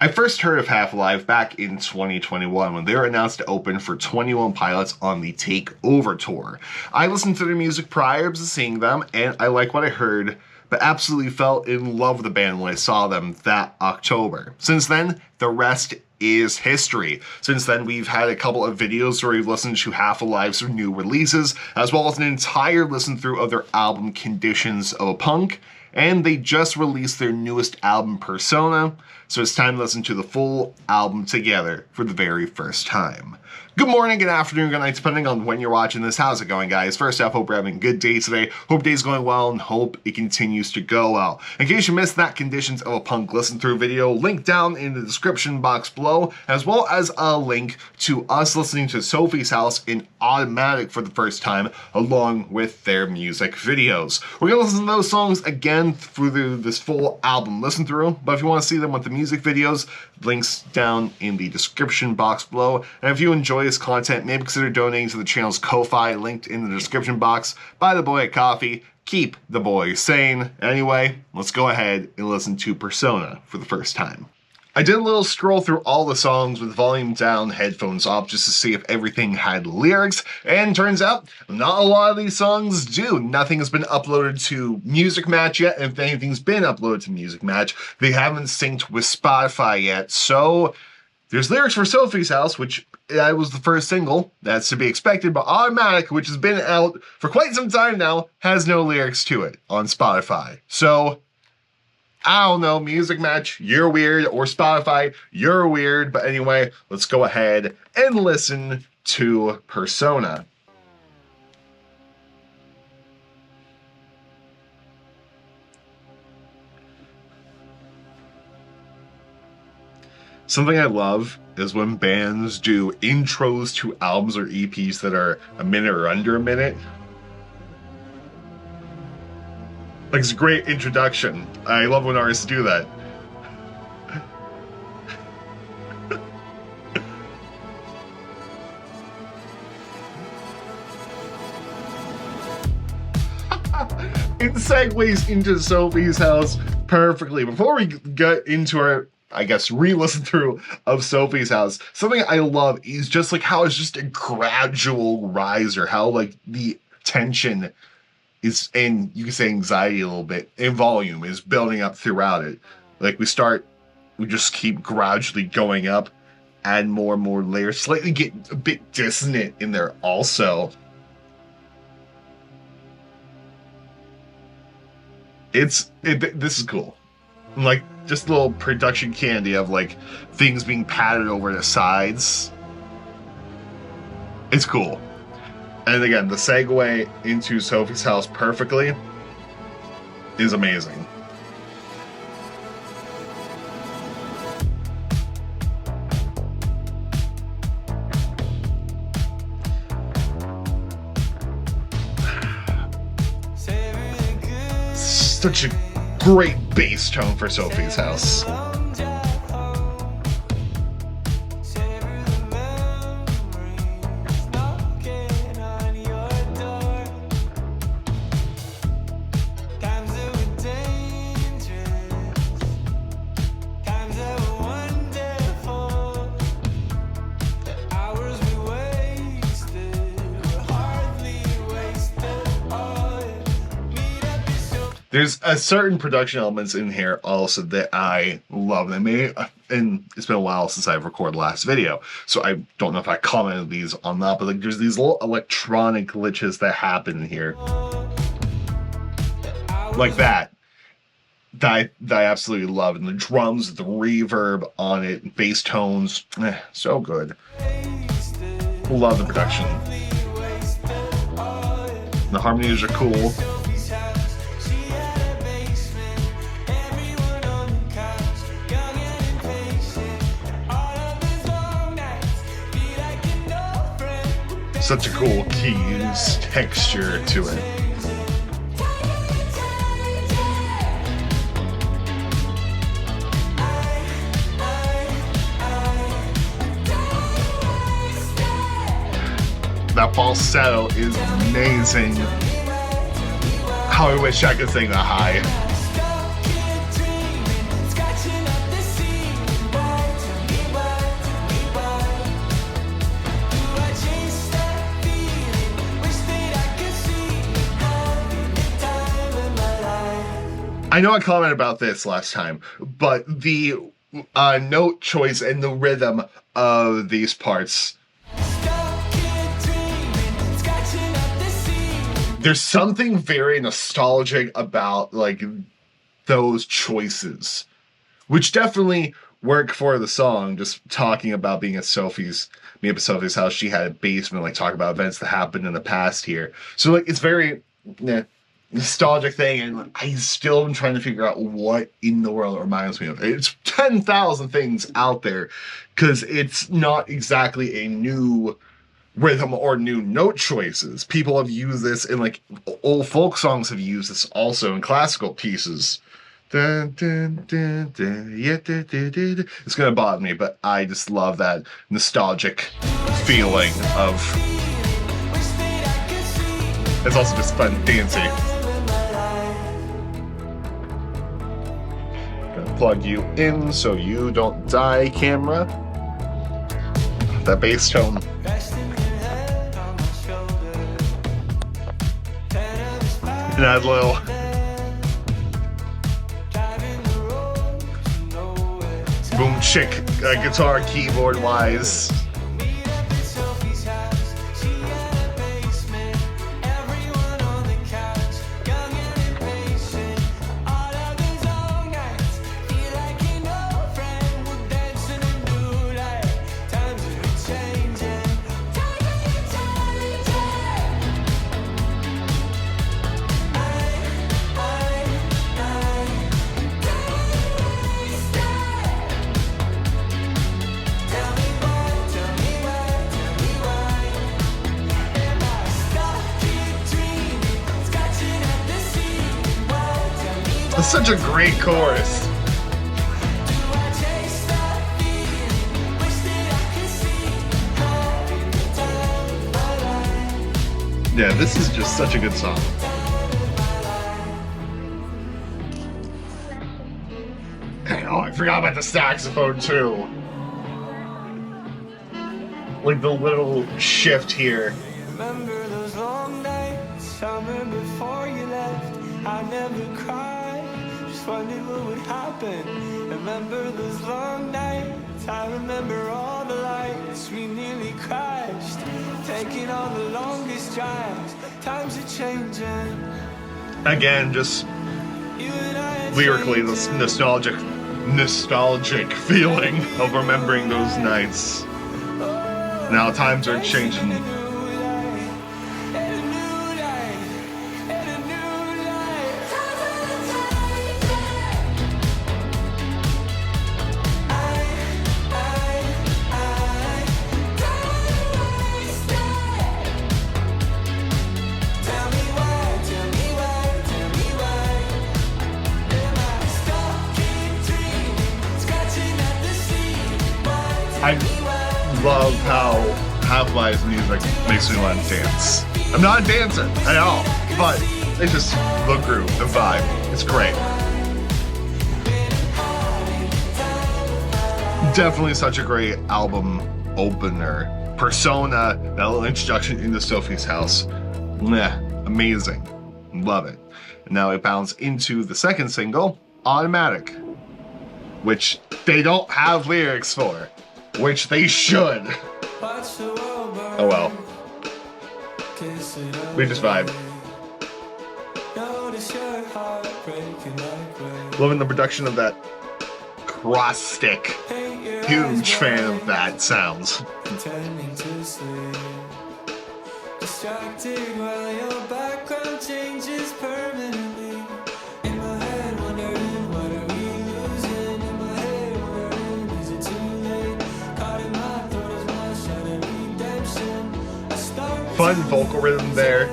I first heard of Half-Alive back in 2021 when they were announced to open for 21 Pilots on the Takeover Tour. I listened to their music prior to seeing them, and I like what I heard, but absolutely fell in love with the band when I saw them that October. Since then, the rest is history. Since then, we've had a couple of videos where we've listened to Half-Alive's new releases, as well as an entire listen through of their album Conditions of a Punk, and they just released their newest album, Persona, so it's time to listen to the full album together for the very first time. Good morning, good afternoon, good night, depending on when you're watching this. How's it going, guys? First off, hope you're having a good day today. Hope day's going well, and hope it continues to go well. In case you missed that Conditions of a Punk listen-through video, link down in the description box below, as well as a link to us listening to Sophie's House in automatic for the first time, along with their music videos. We're going to listen to those songs again through this full album listen-through, but if you want to see them with the music videos, links down in the description box below. And if you enjoy this content, maybe consider donating to the channel's Ko-Fi, linked in the description box. Buy the boy a coffee, keep the boy sane. Anyway, let's go ahead and listen to Persona for the first time. I did a little scroll through all the songs with volume down, headphones off, just to see if everything had lyrics, and turns out not a lot of these songs do. Nothing has been uploaded to Music Match yet, and if anything's been uploaded to Music Match, they haven't synced with Spotify yet. So there's lyrics for Sophie's House, which was the first single. That's to be expected, but Automatic, which has been out for quite some time now, has no lyrics to it on Spotify. So I don't know, Music Match, you're weird, or Spotify, you're weird, but anyway, let's go ahead and listen to Persona. Something I love is when bands do intros to albums or EPs that are a minute or under a minute. Like, it's a great introduction. I love when artists do that. It segues into Sophie's House perfectly. Before we get into our, I guess, re-listen through of Sophie's House, something I love is just like how it's just a gradual riser, how like the tension is, and you can say anxiety a little bit, in volume, is building up throughout it. Like we just keep gradually going up, add more and more layers, slightly get a bit dissonant in there also. This is cool. Like, just a little production candy of like things being padded over the sides. It's cool. And again, the segue into Sophie's House perfectly is amazing. Such a great bass tone for Sophie's House. There's a certain production elements in here also that I love. And it's been a while since I've recorded the last video, so I don't know if I commented these on that, but like there's these little electronic glitches that happen in here. Like that I absolutely love. And the drums, the reverb on it, bass tones, so good. Love the production. The harmonies are cool. Such a cool keys texture to it. That falsetto is amazing. How I wish I could sing that high. I know I commented about this last time, but the note choice and the rhythm of these parts, there's something very nostalgic about like those choices, which definitely work for the song. Just talking about being at Sophie's house, she had a basement, like talk about events that happened in the past here. So like it's very nostalgic thing, and I still am trying to figure out what in the world it reminds me of. It's 10,000 things out there because it's not exactly a new rhythm or new note choices. People have used this in like old folk songs, have used this also in classical pieces. Dun, dun, dun, dun, yeah, dun, dun, dun, dun. It's gonna bother me, but I just love that nostalgic feeling of. It's also just fun dancing. Gonna plug you in so you don't die, camera. That bass tone. And add a little boom chick guitar keyboard wise. It's such a great chorus. Yeah, this is just such a good song. Oh, I forgot about the saxophone too. Like the little shift here. Remember those long nights, summer before you left. I never cried, just wondered what would happen. Remember those long nights, I remember all the lights. We nearly crashed, taking on the longest drives. Times are changing. Again, just lyrically, this nostalgic feeling of remembering those nights. Now times are changing. I love how Half-Life's music makes me want to dance. I'm not a dancer at all, but it's just the groove, the vibe. It's great. Definitely such a great album opener. Persona, that little introduction into Sophie's house. Meh, amazing. Love it. And now it bounds into the second single, Automatic, which they don't have lyrics for. Which they should. Oh well. We just vibe. Loving the production of that cross stick. Huge fan of that sounds. Distracted while your background changes permanently. In my head wondering what are we losing. In my head wondering is it too late. Caught in my throat is my shot at redemption. Fun vocal rhythm there.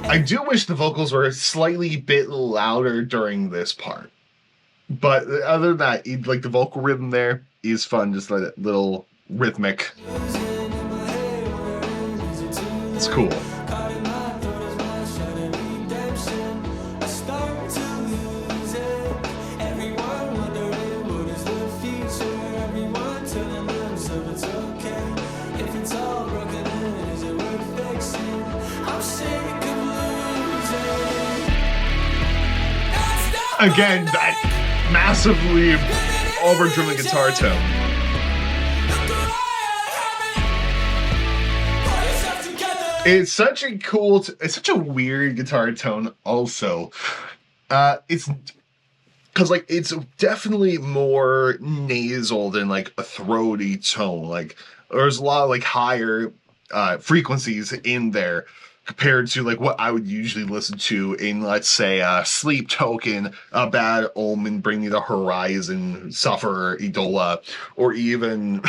I do wish the vocals were a slightly bit louder during this part. But other than that, like the vocal rhythm there is fun, just like that little rhythmic. It's cool. Again, that massively overdriven guitar tone. It's such a cool, it's such a weird guitar tone also. It's because like it's definitely more nasal than like a throaty tone. Like there's a lot of like higher frequencies in there compared to like what I would usually listen to in, let's say, Sleep Token, A Bad Omen, Bring Me the Horizon, Suffer, Idola, or even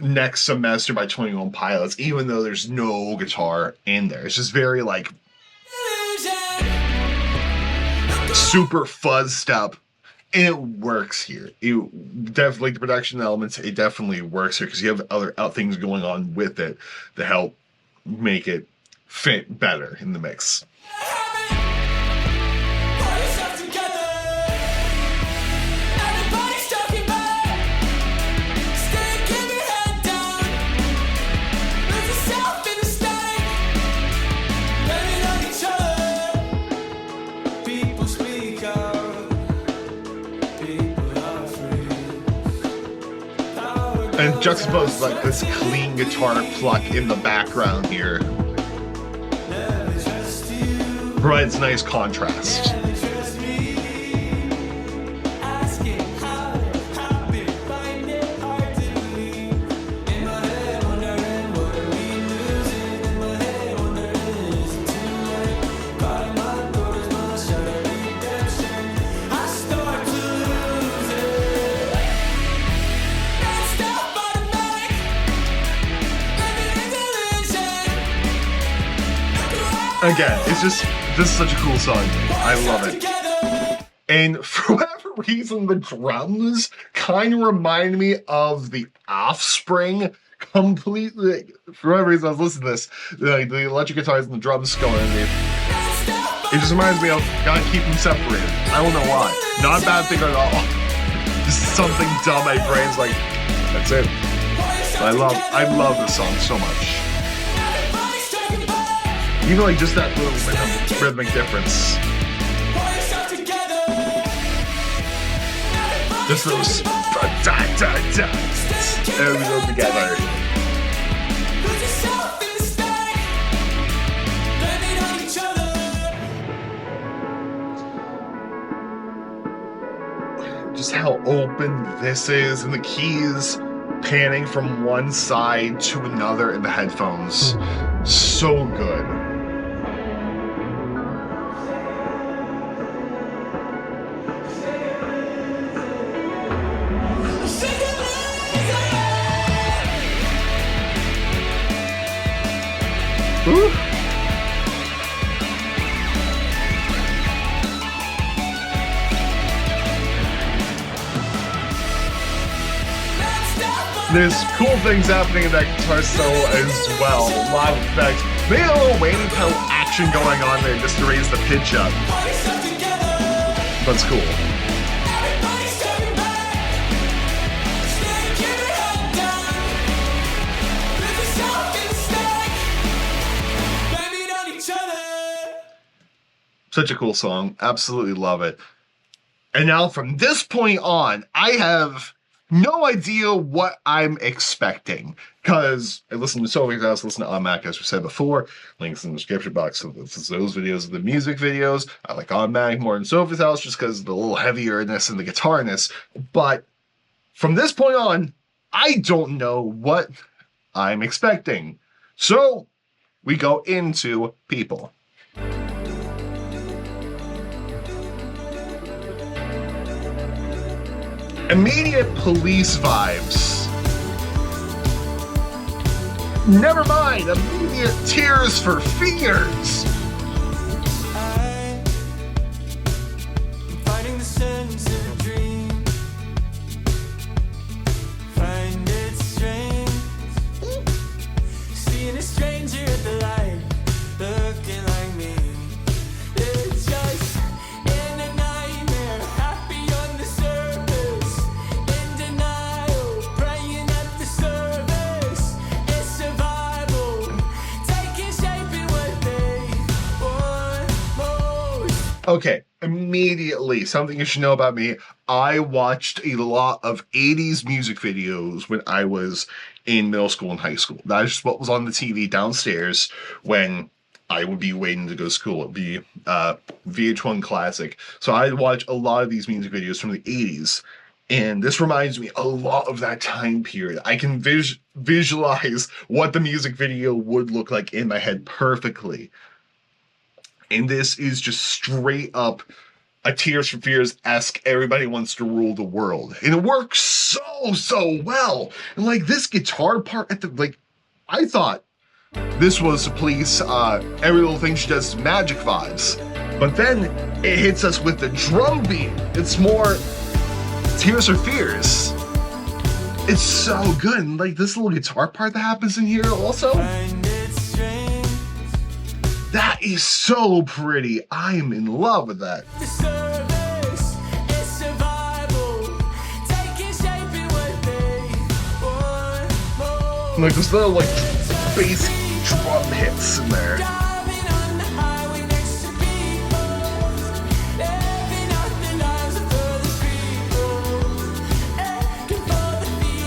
Next Semester by 21 Pilots, even though there's no guitar in there. It's just very like super fuzz stuff, and it works here. It definitely, the production elements, it definitely works here because you have other things going on with it to help make it fit better in the mix. And juxtapose like this clean guitar pluck in the background here provides nice contrast. Again, it's just, this is such a cool song. I love it. And for whatever reason, the drums kind of remind me of The Offspring completely. For whatever reason, I was listening to this, the electric guitars and the drums going underneath. It just reminds me of, gotta keep them separated. I don't know why. Not a bad thing at all. Just something dumb my brain's like, that's it. I love this song so much. Even like just that little rhythmic difference. Just those da-da-da-da and we go together. Just how open this is, and the keys panning from one side to another in the headphones. So good. Ooh. There's cool things happening in that guitar solo as well. A lot of effects. Maybe a little Wayne Pell action going on there just to raise the pitch up. That's cool. Such a cool song. Absolutely love it. And now from this point on, I have no idea what I'm expecting. Because I listen to Sophie's house, listen to Automatic, as we said before. Links in the description box. So this is those videos of the music videos. I like Automatic more than Sophie's house just because of the little heavierness and the guitarness. But from this point on, I don't know what I'm expecting. So we go into People. Immediate Police vibes. Never mind, immediate Tears for Fears. I'm fighting the sense of a dream. Find it strange seeing a stranger at the light looking like me. It's just in a nightmare, happy on the surface, in denial, praying at the service. It's survival, taking shape in what they want most. Okay, Immediately, something you should know about me, I watched a lot of 80s music videos when I was in middle school and high school. That is just what was on the TV downstairs when I would be waiting to go to school. It would be VH1 Classic. So I watch a lot of these music videos from the 80s. And this reminds me a lot of that time period. I can visualize what the music video would look like in my head perfectly. And this is just straight up a Tears for Fears-esque everybody wants to rule the world. And it works so well. And like this guitar part at the, like, I thought this was the Police, Every Little Thing She Does Magic vibes. But then it hits us with the drum beat. It's more Tears for Fears. It's so good. And like this little guitar part that happens in here also. That is so pretty. I am in love with that. Like those little like bass drum hits in there.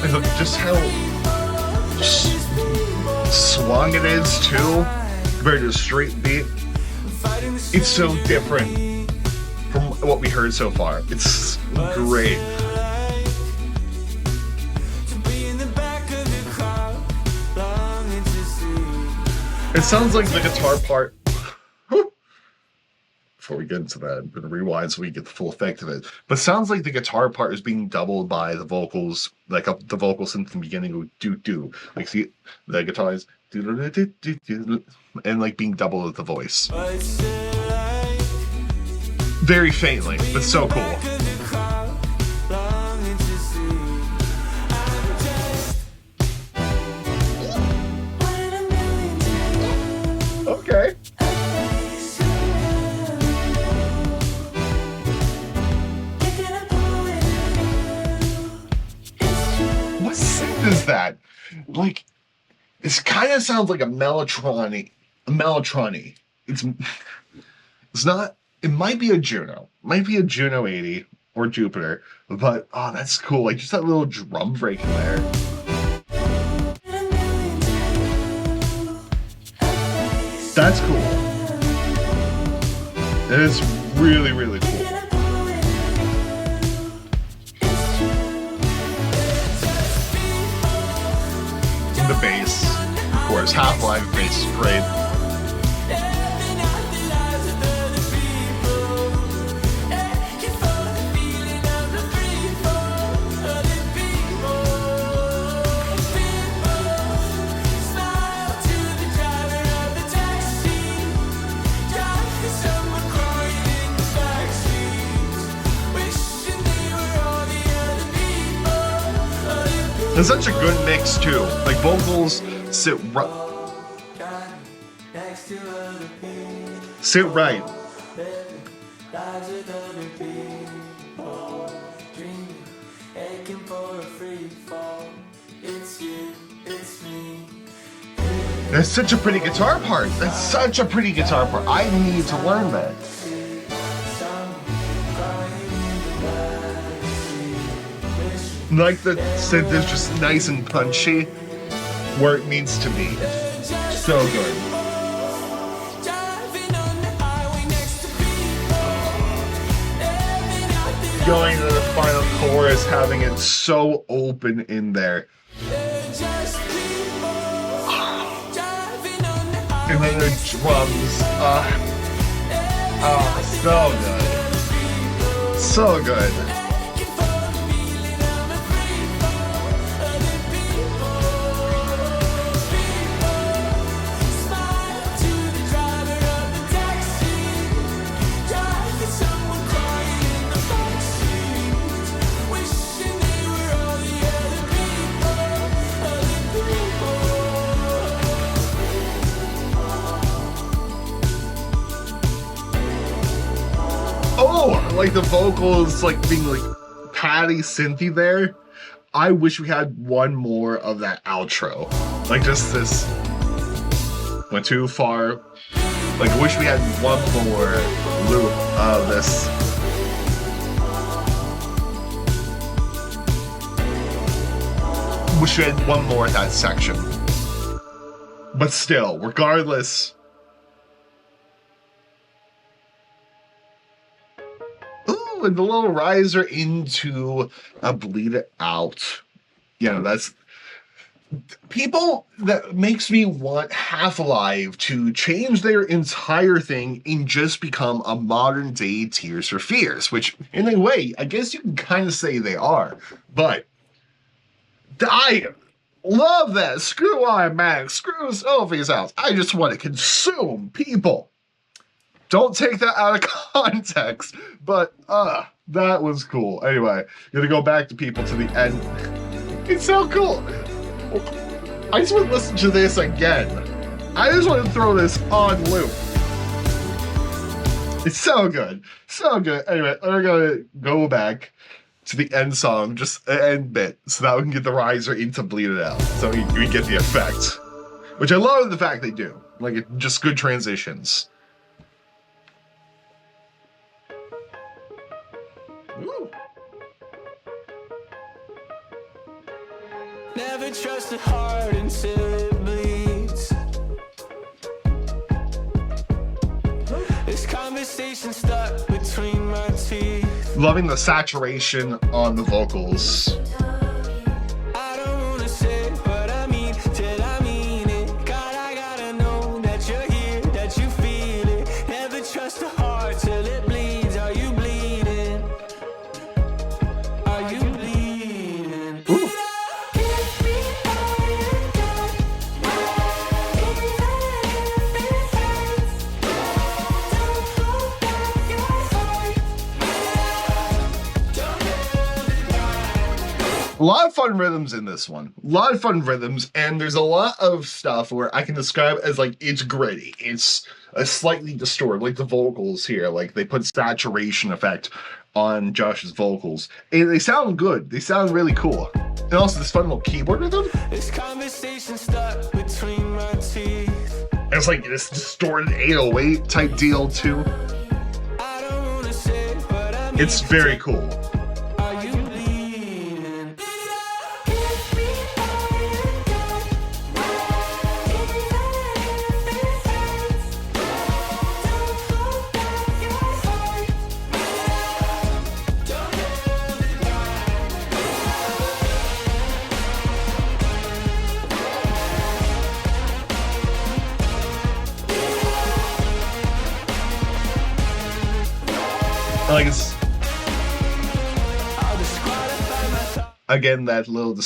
And look just how swung it is too, compared to a straight beat. It's so different from what we heard so far. It's great. It sounds like the guitar part. Before we get into that, I'm going to rewind so we get the full effect of it. But it sounds like the guitar part is being doubled by the vocals, like the vocals in the beginning of do. Like see, the guitar is and like being doubled with the voice. Very faintly, but so cool. Okay. What synth is that? Like, this kind of sounds like a Mellotron-y. It's not. It might be a Juno. Might be a Juno 80 or Jupiter. But oh, that's cool. Like just that little drum break in there. That's cool. It is really, really cool. The bass, of course, Half-Life bass is great. It's such a good mix too. Like vocals sit right. That's such a pretty guitar part. That's such a pretty guitar part. I need to learn that. Like the synth is just nice and punchy where it needs to be. So good. Going to the final chorus, having it so open in there. And then the drums. So good. So good. Like the vocals, like being like patty synthy there. I wish we had one more of that outro. Like just this went too far. Like, I wish we had one more loop of this. Wish we had one more of that section. But still, regardless. Ooh, and the little riser into a bleed it out. You know, that's people that makes me want Half-Alive to change their entire thing and just become a modern day Tears for Fears, which in a way, I guess you can kind of say they are. But I love that. Screw Automatic, screw Sophie's house. I just want to consume people. Don't take that out of context. But that was cool. Anyway, gonna go back to people to the end. It's so cool. I just want to listen to this again. I just want to throw this on loop. It's so good. So good. Anyway, we're gonna go back to the end song, just the end bit, so that we can get the riser into bleed it out. So we get the effect. Which I love the fact they do. Like, it, just good transitions. Ooh. Never trust a heart until it bleeds. This conversation stuck between my teeth. Loving the saturation on the vocals. I don't wanna say what I mean till I mean it. God, I gotta know that you're here, that you feel it. Never trust a heart till it bleeds. Are you bleeding? Are you bleeding? Ooh. A lot of fun rhythms in this one. A lot of fun rhythms, and there's a lot of stuff where I can describe it as, like, it's gritty. It's a slightly distorted, like the vocals here. Like, they put saturation effect on Josh's vocals. And they sound good. They sound really cool. And also this fun little keyboard rhythm. This conversation stuck between my teeth. And it's like this distorted 808 type deal, too. I don't wanna say what I mean. It's very cool. Are you bleeding? Like, it's I'll disqualify my thoughts. again, that little,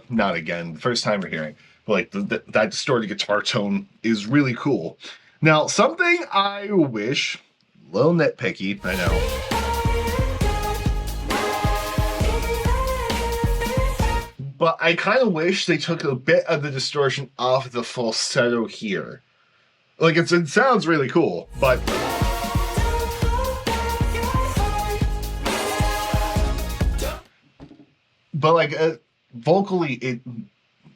not again, the first time we're hearing, but like that distorted guitar tone is really cool. Now, something I wish, a little nitpicky, I know, but I kind of wish they took a bit of the distortion off the falsetto here. Like, it sounds really cool, but like, vocally, it,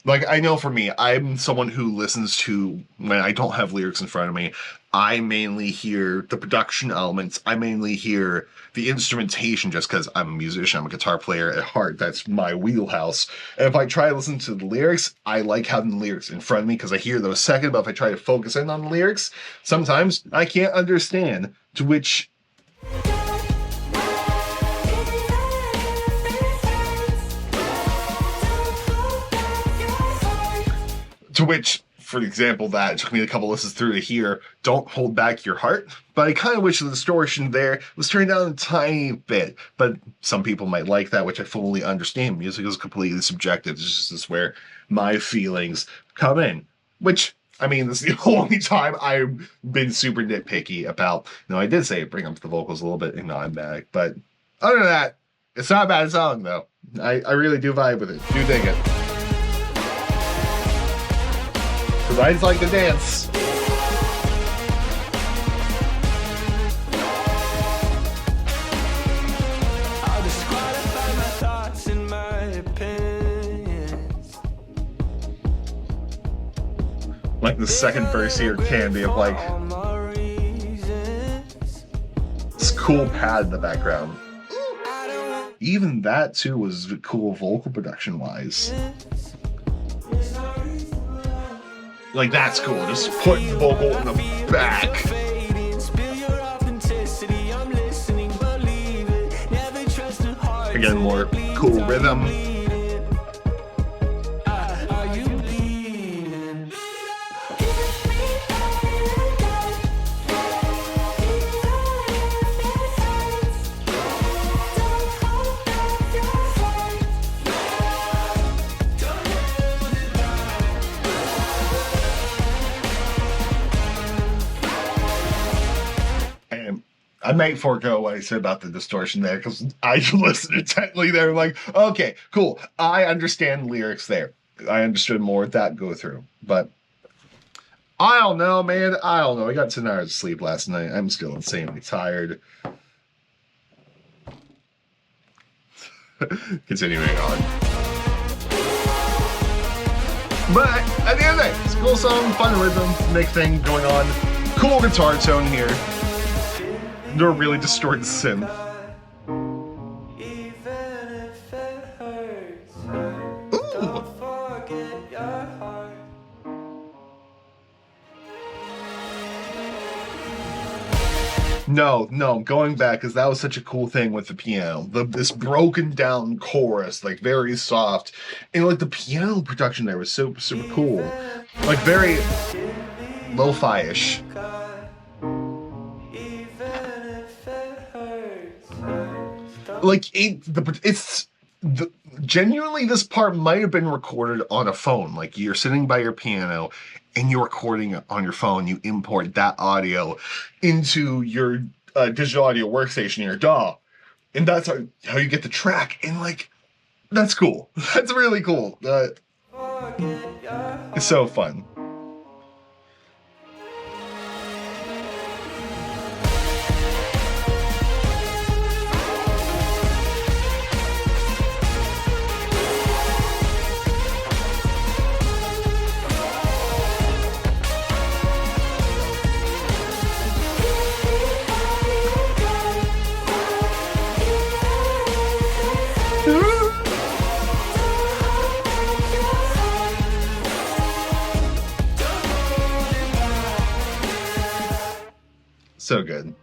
like, I know for me, I'm someone who listens to, when I don't have lyrics in front of me, I mainly hear the production elements, I mainly hear the instrumentation, just because I'm a musician, I'm a guitar player at heart, that's my wheelhouse. And if I try to listen to the lyrics, I like having the lyrics in front of me, because I hear those second, but if I try to focus in on the lyrics, sometimes I can't understand, to which for example, that it took me a couple listens through to hear "Don't Hold Back Your Heart," but I kind of wish the distortion there was turned down a tiny bit. But some people might like that, which I fully understand. Music is completely subjective. It's just where my feelings come in. Which, I mean, this is the only time I've been super nitpicky about. No, I did say bring up the vocals a little bit in Automatic, but other than that, it's not a bad song though. I really do vibe with it. Do dig it. I just like to dance. I'll disqualify my thoughts and my opinions. Like the second verse here can be of like, All my cool pad in the background. Even that too was cool vocal production wise. Like, that's cool. Just put the vocal in the back. Again, more cool rhythm. I might forego what I said about the distortion there because I listened intently there. I'm like, okay, cool. I understand lyrics there. I understood more of that go through. But I don't know, man. I don't know. I got 10 hours of sleep last night. I'm still insanely tired. Continuing on. But at the end of the day, it's a cool song, fun rhythm, mix thing going on. Cool guitar tone here. No really distorted synth. Ooh. No, going back, because that was such a cool thing with the piano. This broken down chorus, like very soft. And like the piano production there was super cool. Like very lo-fi-ish. Like genuinely, this part might have been recorded on a phone. Like you're sitting by your piano and you're recording it on your phone. You import that audio into your digital audio workstation, your DAW, and that's how you get the track. And like, that's cool. That's really cool. It's so fun. So good.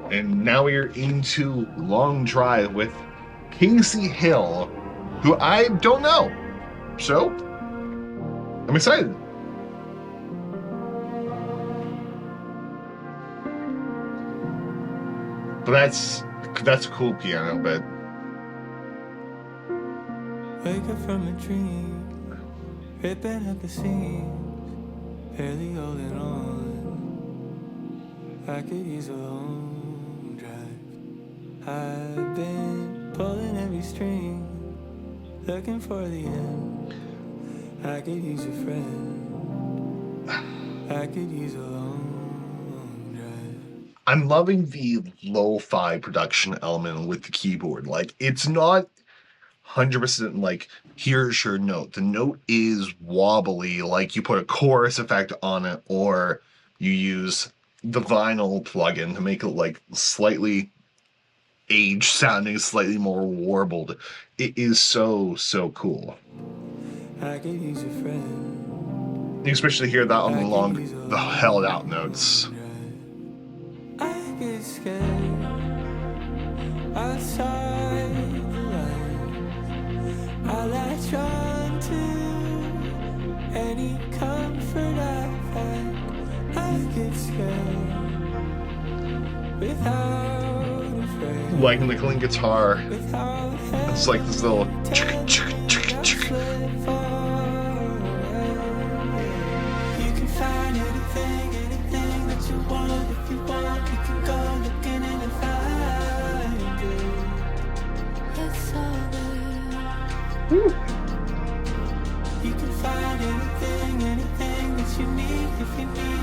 And now we're into Long Drive with Casey Hill, who I don't know. So, I'm excited. But that's a cool piano bit. Wake up from a dream, ripping at the seams. Barely holding on. I could use a long drive. I've been pulling every string, looking for the end. I could use a friend. I could use a long drive. I'm loving the lo-fi production element with the keyboard. Like, it's not 100% like, here's your note. The note is wobbly, like you put a chorus effect on it, or you use the vinyl plugin to make it like slightly aged sounding, slightly more warbled. It is so cool. I could use a friend. You especially hear that on the held out notes. I get scared outside the light. I latch on to any comfort I find. I get scared without afraid. Like the clean guitar, Without it's like this little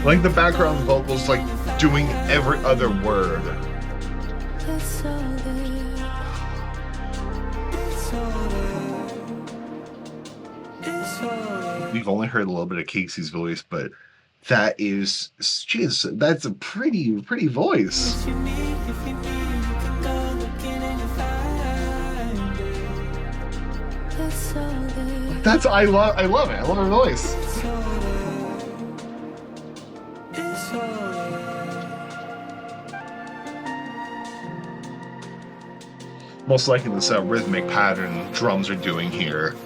like the background vocals, like doing every other word. We've only heard a little bit of Casey's voice, but That is, jeez, that's a pretty voice. What you need, if you need, you can go looking and you'll find it. It's so good. That's I love it. I love her voice. It's so good. It's so good. Most likely this rhythmic pattern drums are doing here.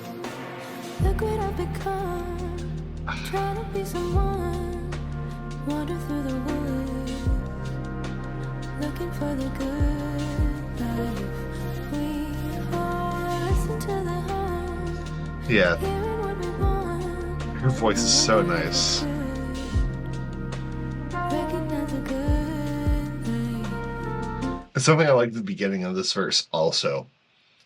Look what I've become. Trying to be someone. Wander through the woods. Looking for the good life. We all listen to the hum. Yeah, Hearing what we want. her voice is so nice. Recognize a good thing. And something I liked at the beginning of this verse also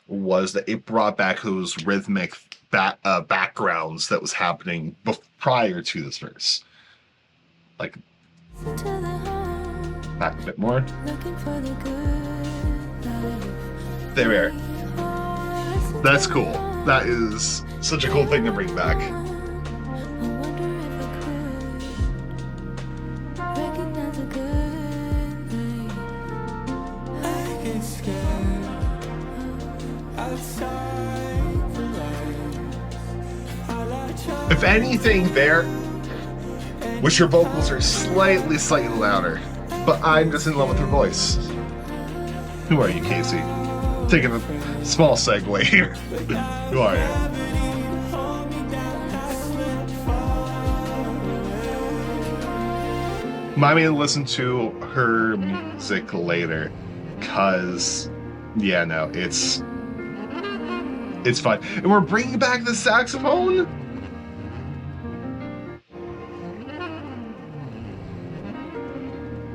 was that it brought back those rhythmic backgrounds that was happening prior to this verse. Like, Listen to the hum. back a bit more. Looking for the good life. There we are. We all listen That's to cool. the hum. That is such a cool thing to bring back. I wonder if I could recognize a good thing. I get scared outside the lights. All I try If anything, there, wish her vocals are slightly louder, but I'm just in love with her voice. Who are you, Casey? Taking a small segue here. Who are you? Remind me to listen to her music later, cause yeah, no, it's fun. And we're bringing back the saxophone.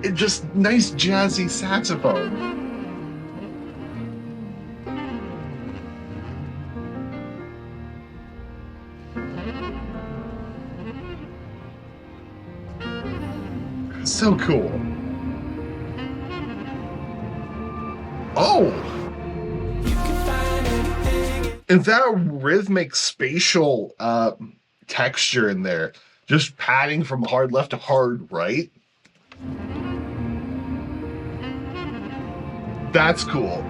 It just nice jazzy saxophone. So cool. Oh! And that rhythmic spatial texture in there, just padding from hard left to hard right. That's cool.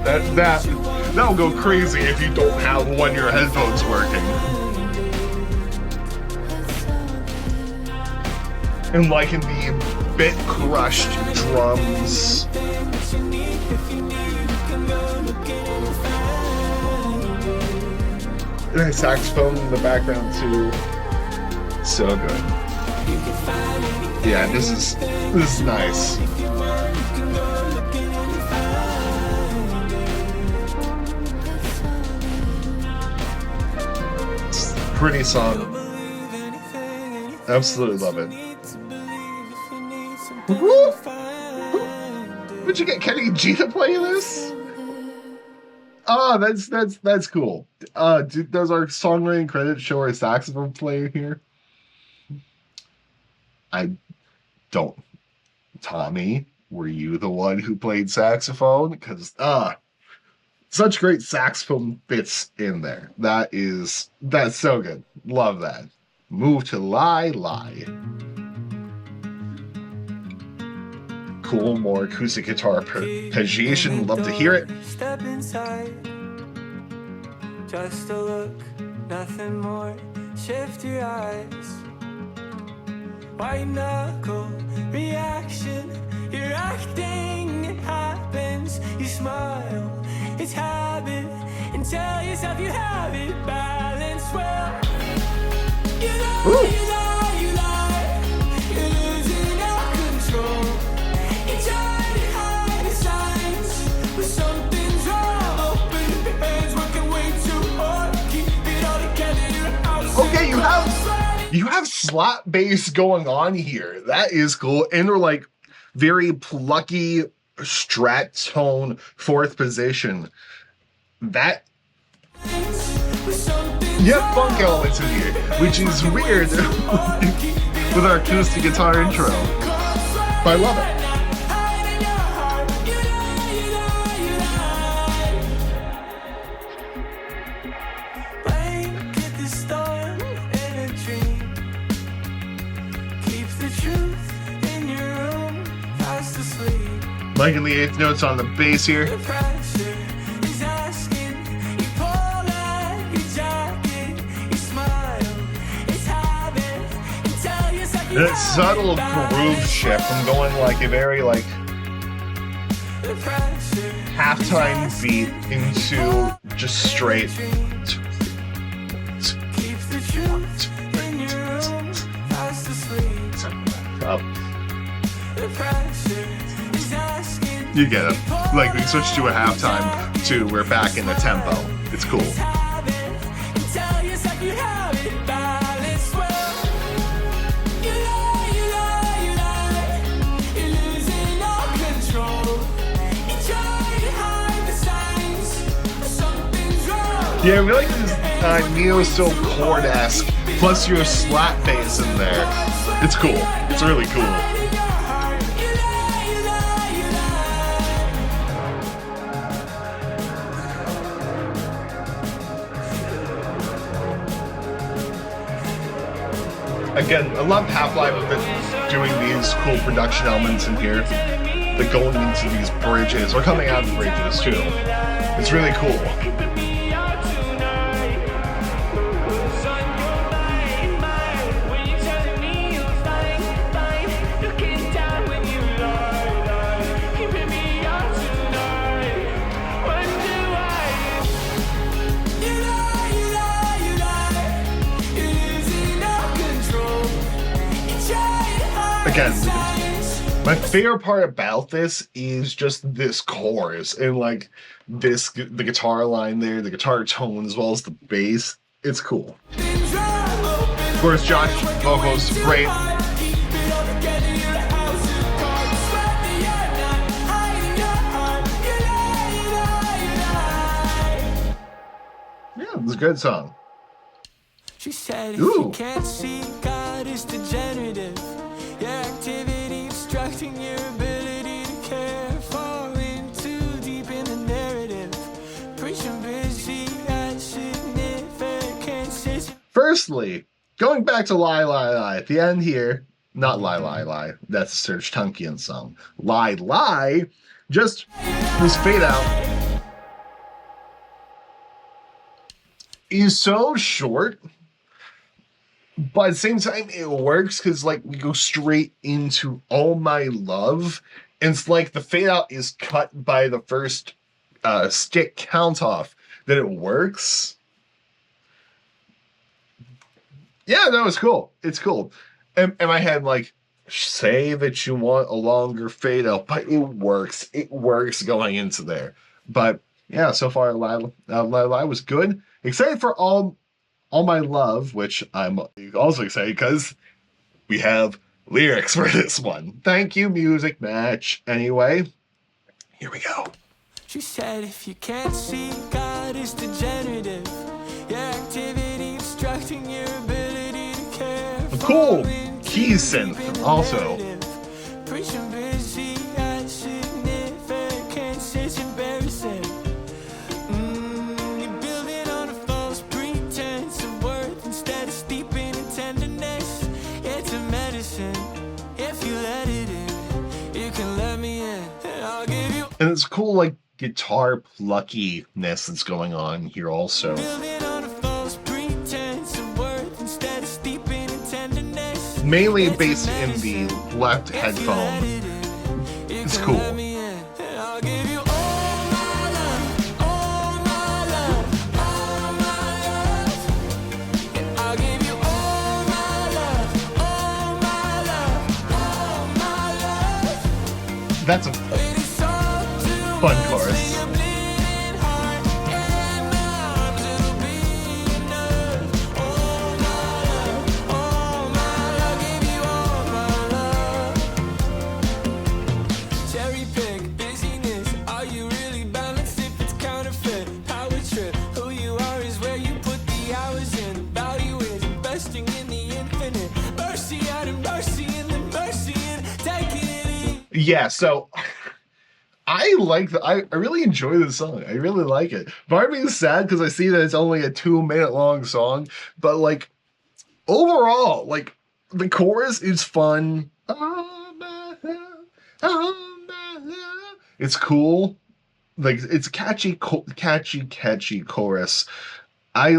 That'll go crazy if you don't have one of your headphones working. And liking the bit crushed drums. And a saxophone in the background too. So good. Yeah, this is nice. It's a pretty song. Absolutely love it. Would you get Kenny G to play this? Oh, that's cool. Does our songwriting credit show our saxophone player here? I don't. Tommy, were you the one who played saxophone? Because such great saxophone bits in there. That's so good. Love that. Move to lie. Cool, more acoustic guitar arpeggiation. Love to hear it. Step inside. Just a look, nothing more. Shift your eyes. White knuckle reaction. You're acting, it happens. You smile, it's habit. And tell yourself you have it balanced well. You lie. You're losing all control. You try to hide the signs, but something's wrong. Open your hands, working way too hard. Keep it all together, you're outside. Okay, you have slap bass going on here. That is cool. And they're like very plucky strat tone fourth position. That funk elements in here, which is weird with our acoustic guitar intro. But I love it. Liking the eighth notes on the bass here. That subtle groove shift from going like a very like halftime beat into just straight. You get it. Like we switched to a halftime to we're back in the tempo. It's cool. Yeah, I really like this neo-soul chord-esque, plus your slap bass in there. It's cool. It's really cool. Again, I love Half-Life of it doing these cool production elements in here. They're going into these bridges, or coming out of the bridges too. It's really cool. Again, my favorite part about this is just this chorus and like the guitar line there, the guitar tone as well as the bass. It's cool. Of course, Josh vocals great. Yeah, it was a good song. She said if you can't see God is degenerative, your activity obstructing your ability to care, falling too deep in the narrative, preaching busy and significance. Firstly, going back to Lie Lie Lie at the end here, not Lie Lie Lie, that's Serge Tankian's song. Lie Lie, just this fade out is so short. But at the same time, it works because like we go straight into All My Love. And it's like the fade out is cut by the first stick count off. That it works. Yeah, no, it's cool. It's cool. And I had like, say that you want a longer fade out, but it works. It works going into there. But yeah, so far, Lie was good. Excited for All My Love, which I'm also excited because we have lyrics for this one. Thank you, Music Match. Anyway, here we go. She said if you can't see God is degenerative, your activity obstructing your ability to care. A cool key synth also. Preaching busy and significance is embarrassing. You're building on a false pretense of worth instead of steeping in tenderness. It's a medicine. If you let it in, you can let me in, and I'll give you. And it's cool, like guitar pluckiness that's going on here also. Mainly based in the left headphone. It's cool. That's a fun chorus. Yeah, so I like I really enjoy this song. I really like it. Part of me is sad because I see that it's only a 2-minute long song, but like overall, like the chorus is fun. Oh my It's cool. Like it's catchy, catchy chorus. I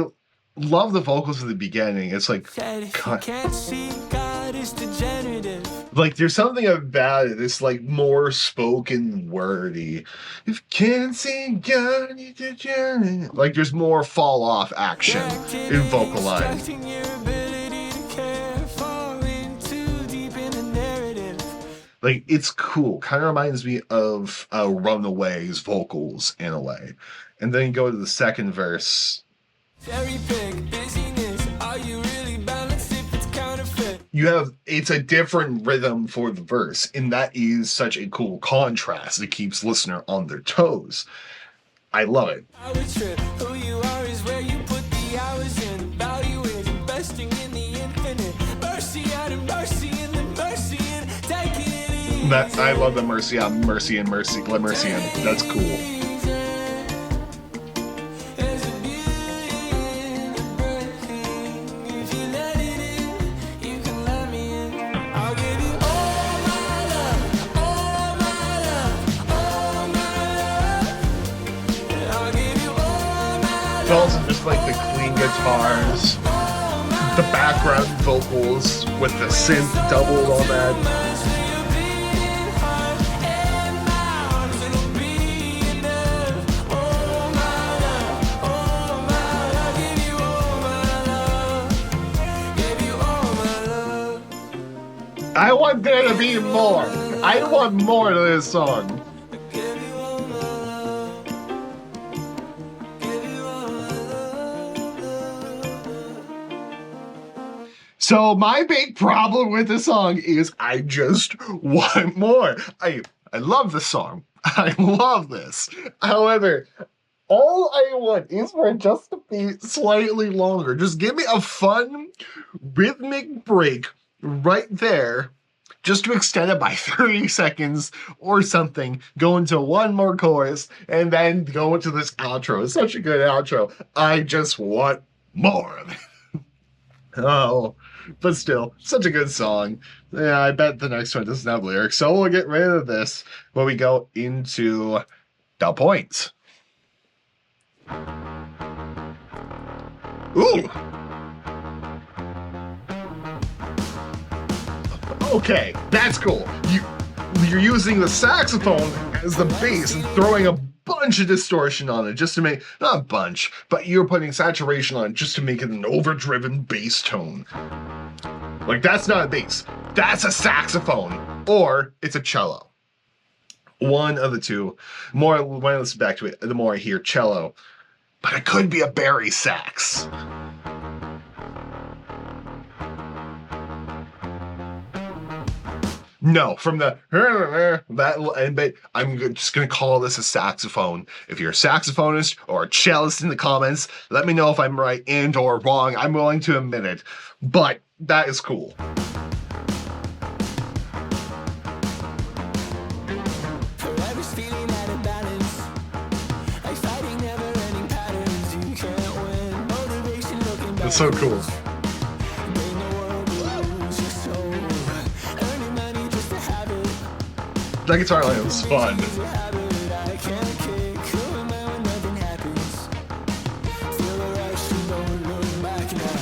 love the vocals at the beginning. It's like, Said if you can't see God is degenerative. like there's something about it. It's like more spoken wordy. If you can't see God, you degenerate. Like there's more fall off action in vocal line. Distracting your ability to care, falling too deep in the narrative. Like it's cool. Kind of reminds me of Runaway's vocals in a way. And then you go to the second verse. Cherry pick, busyness. Are you really balanced if it's counterfeit? It's a different rhythm for the verse, and that is such a cool contrast. It keeps listener on their toes. I love it. Power trip. Who you are is where you put the hours in. Value is investing in the infinite. Mercy out of mercy and the mercy in taking it easy. I love the mercy on mercy and mercy, let mercy in. That's cool. There's a beauty in the breathing. If you let it in, you can let me in. I'll give you all my love, all my love, all my love. I'll give you all my It's love. also just like the clean guitars, the background vocals with the synth doubled on that. I want there to be more. I want more to this song. So my big problem with the song is I just want more. I love the song. I love this. However, all I want is for it just to be slightly longer. Just give me a fun rhythmic break right there, just to extend it by 30 seconds or something, go into one more chorus, and then go into this outro. It's such a good outro. I just want more of it. Oh, but still, such a good song. Yeah, I bet the next one doesn't have lyrics, so we'll get rid of this when we go into the points. Ooh! Okay, that's cool. You're using the saxophone as the bass and throwing a bunch of distortion on it just to make, not a bunch, but you're putting saturation on it just to make it an overdriven bass tone. Like, that's not a bass. That's a saxophone. Or it's a cello. One of the two. More, when I listen back to it, the more I hear cello. But it could be a Barry sax. No, from the that, I'm just gonna call this a saxophone. If you're a saxophonist or a cellist in the comments, let me know if I'm right and or wrong. I'm willing to admit it, but that is cool. Forever's feeling out of balance, like fighting never-ending patterns. You can't win. Motivation looking back. It's so cool. That guitar line was fun.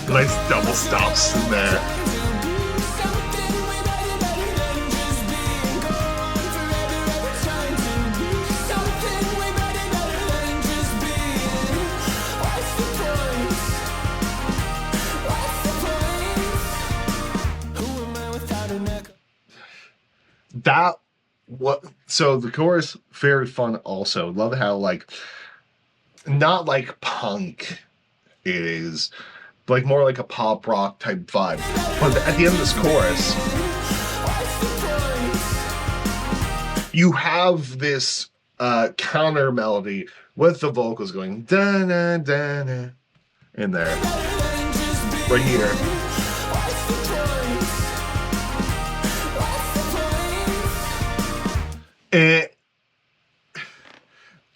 Nice double stops in there. So the chorus, very fun also. Love how, like, not like punk it is, like more like a pop rock type vibe. But at the end of this chorus, you have this counter melody with the vocals going da na da na in there, right here.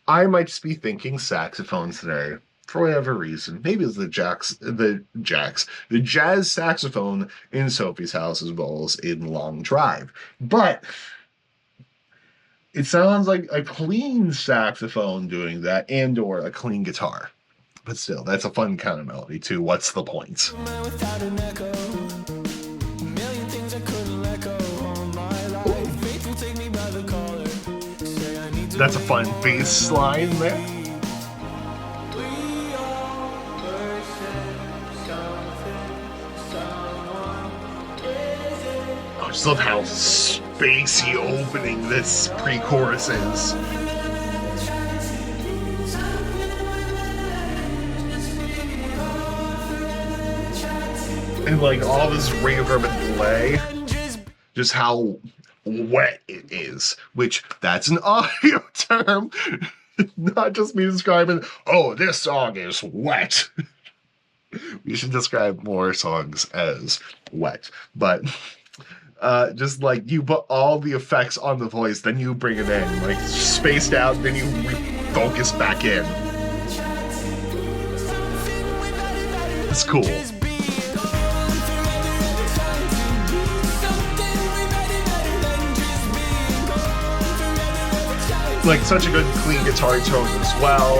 I might just be thinking saxophone today for whatever reason. Maybe it's the jazz saxophone in Sophie's house as well as in Long Drive. But It sounds like a clean saxophone doing that and or a clean guitar. But still, that's a fun kind of melody too. What's the point? Without an echo, a million things I couldn't let go all my life. Faith will take me by the collar. Say I need to. That's a fun bass line there. We all were something, someone is it? I just love how spacey opening this pre-chorus is. And like all this reverb and delay, just how wet it is, which that's an audio term, not just me describing, oh, this song is wet. We should describe more songs as wet, but just like you put all the effects on the voice, then you bring it in, like spaced out, then you focus back in. It's cool. Like such a good clean guitar tone as well.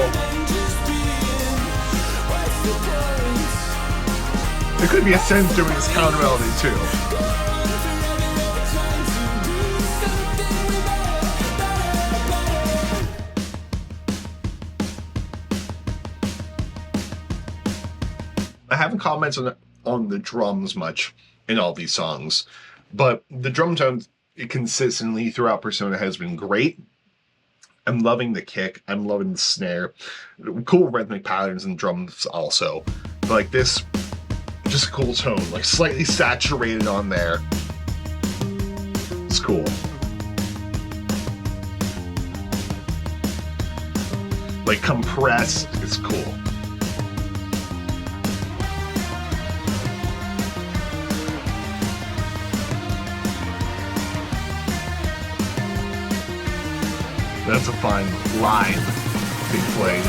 There could be a sense doing this counter melody too. I haven't commented on the drums much in all these songs, but the drum tone consistently throughout Persona has been great. I'm loving the kick. I'm loving the snare. Cool rhythmic patterns and drums also. But like this, just a cool tone. Like slightly saturated on there. It's cool. Like compressed. It's cool. That's a fine line being played.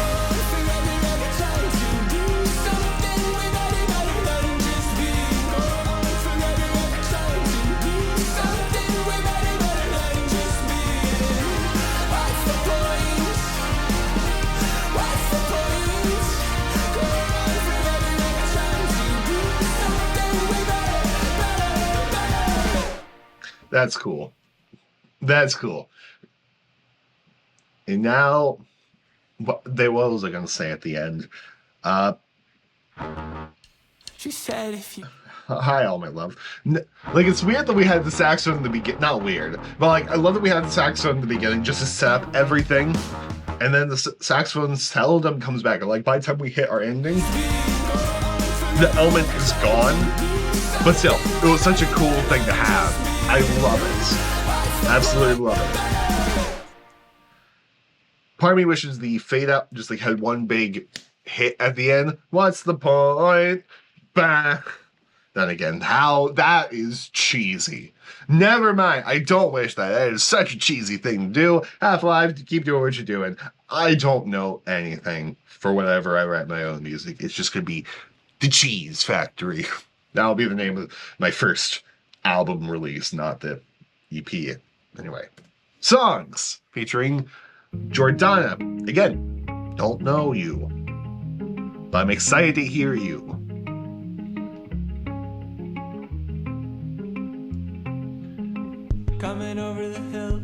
That's cool. That's cool. And now, what was I going to say at the end? She said if you. Hi, all my love. Like, it's weird that we had the saxophone in the beginning. Not weird, but like, I love that we had the saxophone in the beginning just to set up everything. And then the saxophone seldom comes back. Like, by the time we hit our ending, the element is gone. But still, it was such a cool thing to have. I love it. Absolutely love it. Part of me wishes the fade out just like had one big hit at the end. What's the point? Bah. Then again, how that is cheesy. Never mind. I don't wish that. That is such a cheesy thing to do. Half-Life, keep doing what you're doing. I don't know anything for whenever I write my own music. It's just going to be The Cheese Factory. That'll be the name of my first album release, not the EP. Anyway. Songs featuring Jordana. Again, don't know you, but I'm excited to hear you. Coming over the hill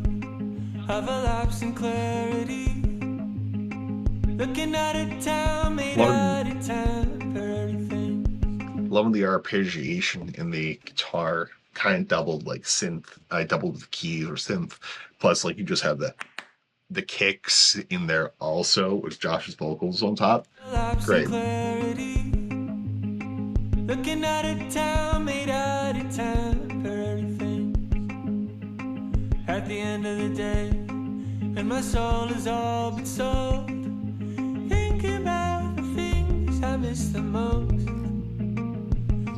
of a lapse in clarity, looking at a town made out of temporary things. Loving the arpeggiation in the guitar, kind of doubled like synth. I doubled the keys or synth. Plus, like you just have the kicks in there also with Josh's vocals on top. Great. Looking at a town made out of temporary things. At the end of the day, and my soul is all but sold. Thinking about the things I miss the most.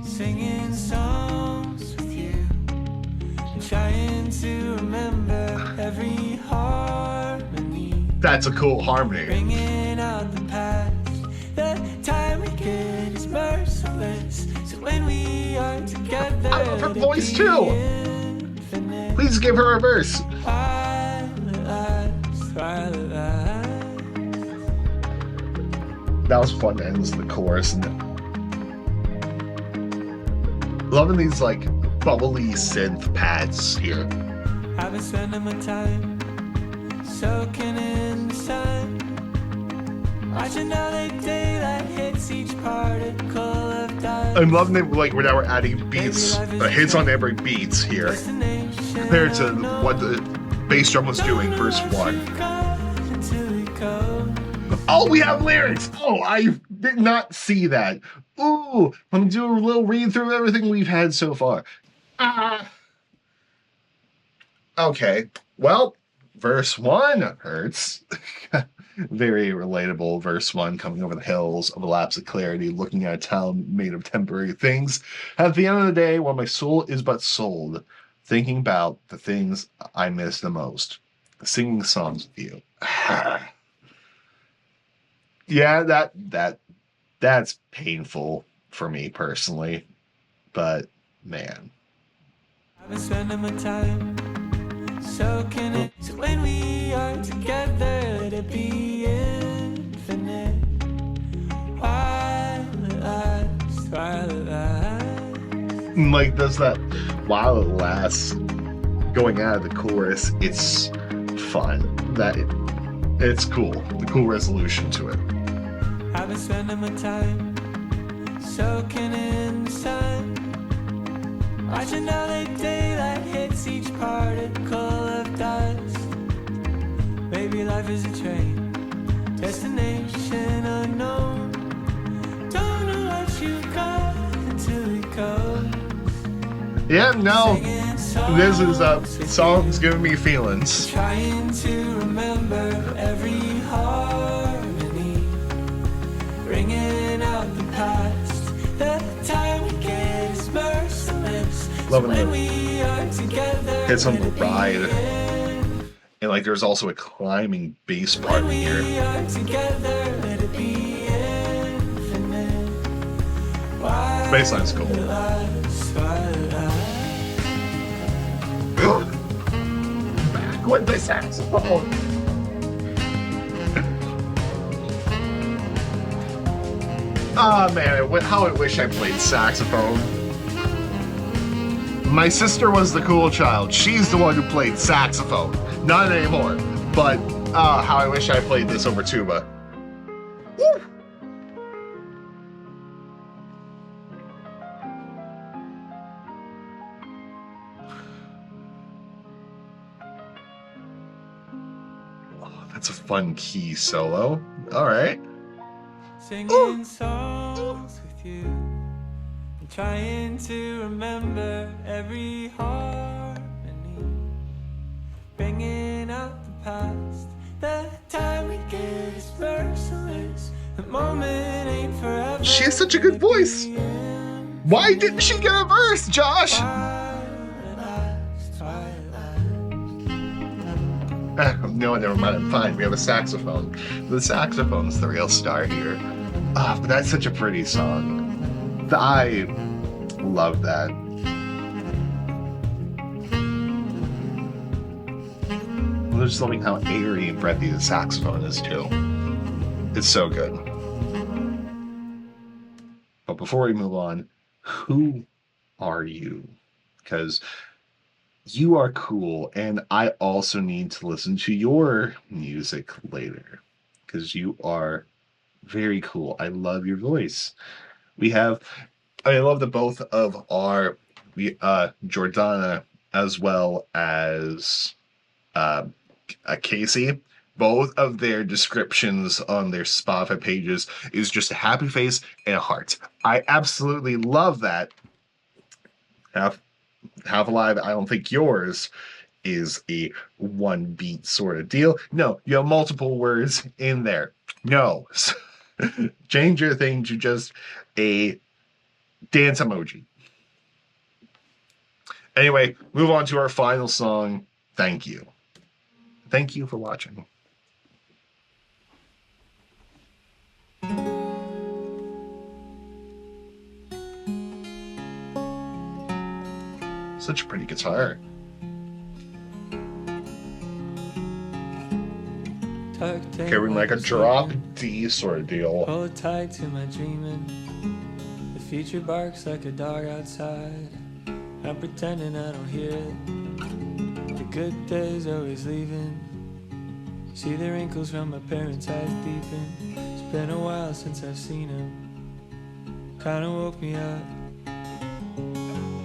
Singing songs with you, trying to remember every harmony. That's a cool harmony. Bringing out the past. The time we get is merciless. So when we are together, I love her voice too. Please give her a verse. I twilight light. That was fun to end the chorus. And loving these like bubbly synth pads here. I've been spending my time soaking in the sun, watching how the daylight hits each particle of dust. I'm loving it, like now we're adding beats, hits on every beats here, compared to what the bass drum was doing verse 1. Oh, we have lyrics! Oh, I did not see that. Ooh, let me do a little read through everything we've had so far. Okay, well, verse 1 hurts. Very relatable. Verse 1, coming over the hills of a lapse of clarity, looking at a town made of temporary things. At the end of the day, while my soul is but sold, thinking about the things I miss the most, singing songs with you. Yeah, that's painful for me personally, but man. I've been spending my time soaking it. So when we are together, let it be infinite. While it lasts, while it lasts. Like, does that while it lasts going out of the chorus, it's fun. It's cool. The cool resolution to it. I've been spending my time soaking in the sun, watching how the daylight hits each particle of dust. Maybe life is a train, destination unknown. Don't know what you got until it goes. Yeah, no. This is songs giving me feelings. Trying to remember every harmony, bringing out the past. The time we get is merciless. Loving when it. We are together, Hits on the ride. And like there's also a climbing bass part when here. we are together, let it be infinite. Bassline's cool. Back with the saxophone. Ah, man, how I wish I played saxophone. My sister was the cool child. She's the one who played saxophone. Not anymore. But, how I wish I played this over tuba. Woo! Oh, that's a fun key solo. All right. Singing songs with you, I'm trying to remember every harmony, bringing out the past. The time we get is merciless. The moment ain't forever. She has such a good voice. Why didn't she get a verse, Josh? No, never mind. I'm fine. We have a saxophone. The saxophone's the real star here. But that's such a pretty song. I love that. I'm just loving how airy and breathy the saxophone is too. It's so good. But before we move on, who are you? Because you are cool, and I also need to listen to your music later. Because you are very cool. I love your voice. I love that both of our Jordana as well as Casey, both of their descriptions on their Spotify pages is just a happy face and a heart. I absolutely love that. Half Alive, I don't think yours is a one beat sort of deal. No, you have multiple words in there. No. Change your thing to just a dance emoji. Anyway, move on to our final song. Thank you. Thank you for watching. Such a pretty guitar. Carrying like a drop D sort of deal. Hold tight to my dreaming. The future barks like a dog outside. I'm pretending I don't hear it. The good days always leaving. See the wrinkles from my parents' eyes peeping. It's been a while since I've seen them. Kinda woke me up.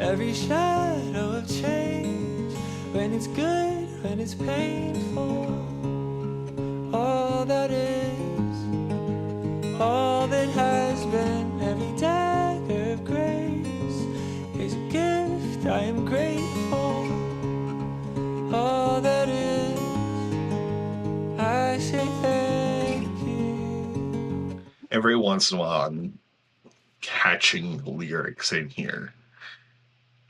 Every shadow of change. When it's good, when it's painful. All that is, all that has been. Every dagger of grace is a gift, I am grateful. All that is, I say thank you. Every once in a while, I'm catching lyrics in here,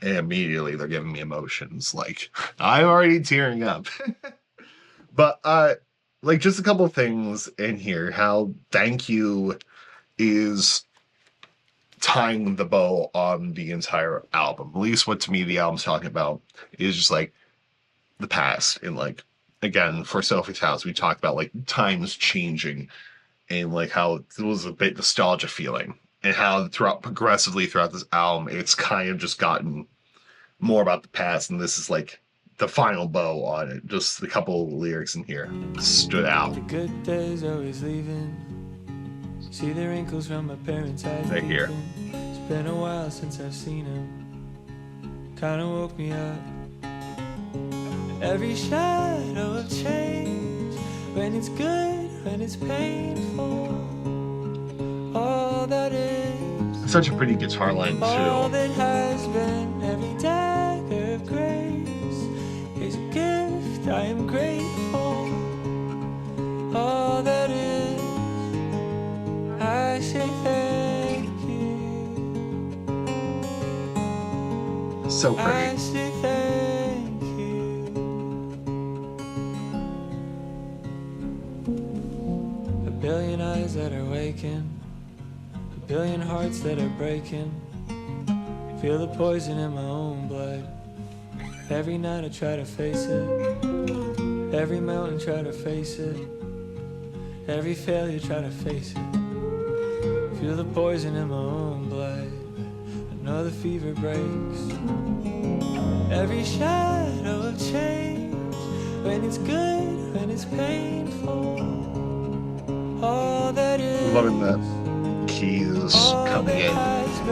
and immediately they're giving me emotions. Like, I'm already tearing up. But, like, just a couple of things in here. How thank you is tying the bow on the entire album. At least what to me the album's talking about is just like the past. And like, again, for Sophie's House, we talked about like times changing and like how it was a bit nostalgia feeling, and how progressively throughout this album, it's kind of just gotten more about the past. And this is like the final bow on it. Just a couple of lyrics in here stood out. The good days always leaving. See the wrinkles from my parents' eyes. Right here. It's been a while since I've seen him. Kinda woke me up. Every shadow of change. When it's good, when it's painful. All that is. It's such a pretty guitar line All too. that has been. Every dagger of grace is a gift, I am grateful. All that is, I say thank you. So I pretty. say thank you. A billion eyes that are waking, a billion hearts that are breaking. Feel the poison in my own blood. Every night I try to face it. Every mountain try to face it. Every failure try to face it. Feel the poison in my own blood. I know the fever breaks. Every shadow of change. When it's good, when it's painful. All that is. Loving the keys coming in,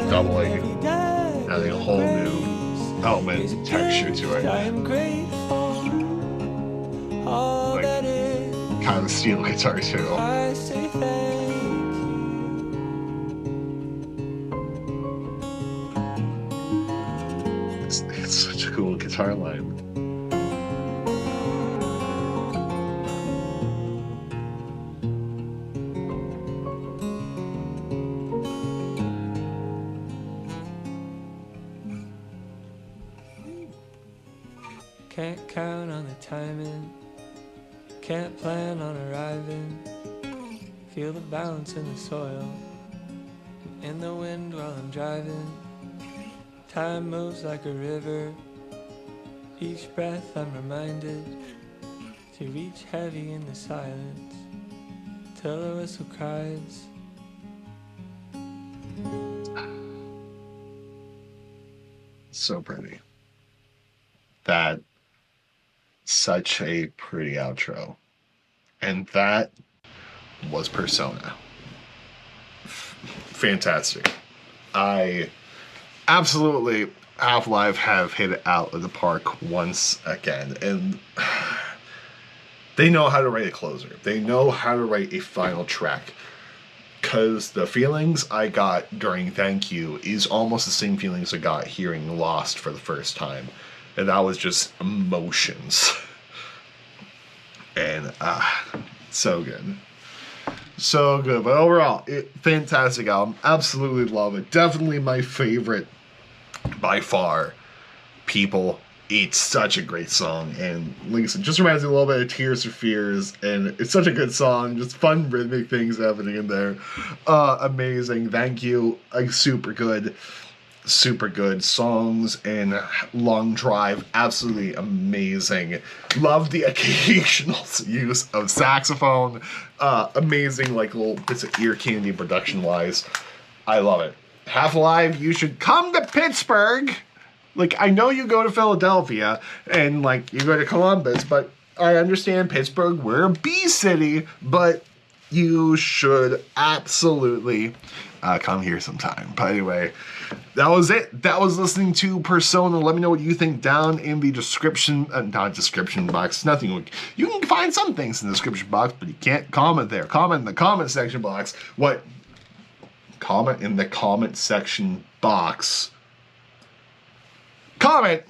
doubling, adding a whole new element and texture to it. I am grateful. All Like, that is. kind of steel guitar too. I say thank It's such a cool guitar line. Can't count on the timing. Can't plan on arriving. Feel the balance in the soil. In the wind while I'm driving. Time moves like a river. Each breath I'm reminded to reach heavy in the silence till the whistle cries. So pretty. That such a pretty outro. And that was Persona. Fantastic. I absolutely, Half-Life have hit it out of the park once again. And they know how to write a closer. They know how to write a final track. Because the feelings I got during Thank You is almost the same feelings I got hearing Lost for the first time. And that was just emotions. And, so good. So good. But overall, fantastic album. Absolutely love it. Definitely my favorite by far. People, it's such a great song. And like I said, just reminds me a little bit of Tears for Fears. And it's such a good song. Just fun rhythmic things happening in there. Amazing. Thank You. Like, super good. super good songs, and Long Drive, absolutely amazing. Love the occasional use of saxophone. Amazing, like, little bits of ear candy production wise. I love it. Half Alive, you should come to Pittsburgh. Like, I know you go to Philadelphia and, like, you go to Columbus, but I understand Pittsburgh, we're a bee city, but you should absolutely come here sometime. But anyway, that was it. That was listening to Persona. Let me know what you think down in the description, not description box. Nothing. You can find some things in the description box, but you can't comment there. Comment in the comment section box. What? Comment in the comment section box. Comment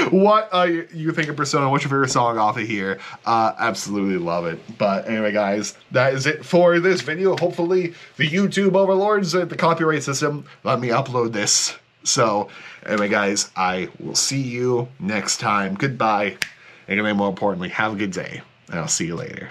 what you think of Persona. What's your favorite song off of here? Absolutely love it. But anyway, guys, that is it for this video. Hopefully the YouTube overlords at the copyright system let me upload this. So anyway, guys, I will see you next time. Goodbye. And more importantly, have a good day. And I'll see you later.